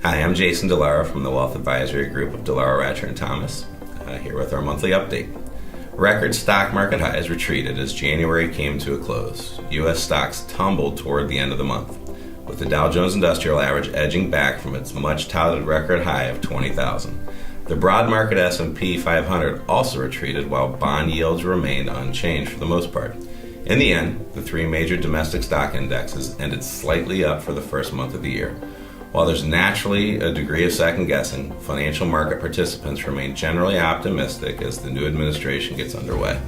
Hi, I'm Jason DiLauro from the Wealth Advisory Group of DiLauro, Wracher, and Thomas, here with our monthly update. Record stock market highs retreated as January came to a close. U.S. stocks tumbled toward the end of the month, with the Dow Jones Industrial Average edging back from its much-touted record high of 20,000. The broad market S&P 500 also retreated while bond yields remained unchanged for the most part. In the end, the three major domestic stock indexes ended slightly up for the first month of the year. While there's naturally a degree of second-guessing, financial market participants remain generally optimistic as the new administration gets underway.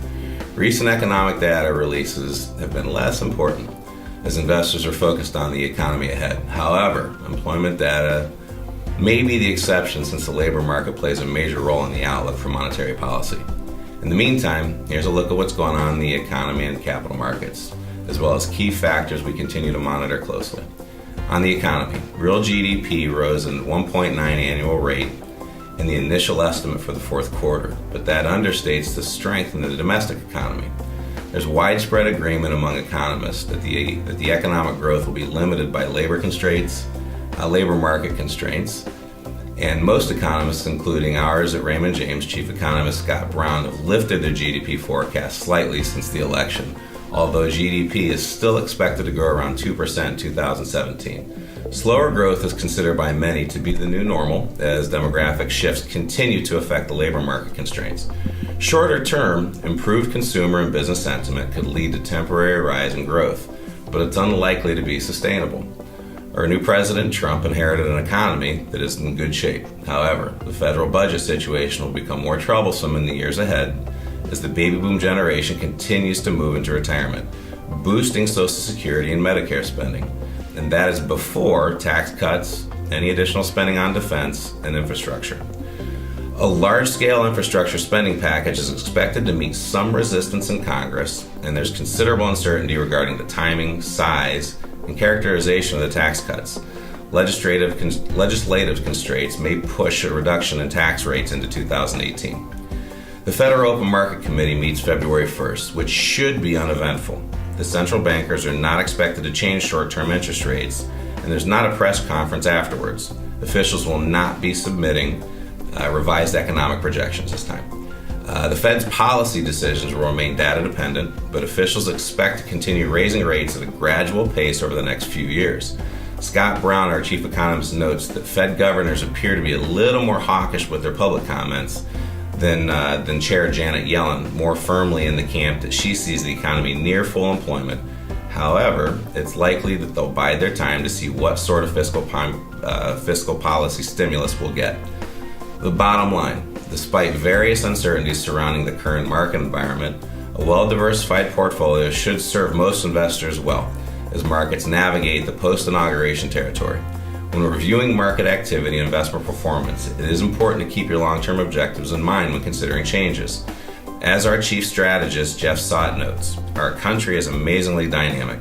Recent economic data releases have been less important as investors are focused on the economy ahead. However, employment data may be the exception since the labor market plays a major role in the outlook for monetary policy. In the meantime, here's a look at what's going on in the economy and capital markets, as well as key factors we continue to monitor closely. On the economy, real GDP rose at a 1.9 annual rate in the initial estimate for the fourth quarter, but that understates the strength in the domestic economy. There's widespread agreement among economists that the economic growth will be limited by labor market constraints, and most economists, including ours at Raymond James, Chief Economist Scott Brown, have lifted their GDP forecast slightly since the election, although GDP is still expected to grow around 2% in 2017. Slower growth is considered by many to be the new normal as demographic shifts continue to affect the labor market constraints. Shorter term, improved consumer and business sentiment could lead to temporary rise in growth, but it's unlikely to be sustainable. Our new president, Trump, inherited an economy that is in good shape. However, the federal budget situation will become more troublesome in the years ahead as the baby boom generation continues to move into retirement, boosting Social Security and Medicare spending. And that is before tax cuts, any additional spending on defense, and infrastructure. A large-scale infrastructure spending package is expected to meet some resistance in Congress, and there's considerable uncertainty regarding the timing, size, and characterization of the tax cuts. Legislative constraints may push a reduction in tax rates into 2018. The Federal Open Market Committee meets February 1st, which should be uneventful. The central bankers are not expected to change short-term interest rates, and there's not a press conference afterwards. Officials will not be submitting revised economic projections this time. The Fed's policy decisions will remain data-dependent, but officials expect to continue raising rates at a gradual pace over the next few years. Scott Brown, our chief economist, notes that Fed governors appear to be a little more hawkish with their public comments than Chair Janet Yellen, more firmly in the camp that she sees the economy near full employment. However, it's likely that they'll bide their time to see what sort of fiscal policy stimulus we'll get. The bottom line, despite various uncertainties surrounding the current market environment, a well-diversified portfolio should serve most investors well as markets navigate the post-inauguration territory. When reviewing market activity and investment performance, it is important to keep your long-term objectives in mind when considering changes. As our chief strategist, Jeff Sott, notes, our country is amazingly dynamic,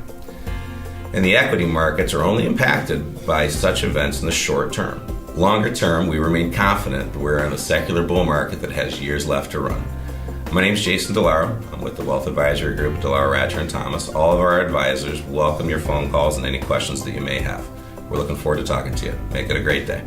and the equity markets are only impacted by such events in the short term. Longer term, we remain confident that we're in a secular bull market that has years left to run. My name is Jason DiLauro. I'm with the Wealth Advisory Group, DiLauro, Wracher, and Thomas. All of our advisors welcome your phone calls and any questions that you may have. We're looking forward to talking to you. Make it a great day.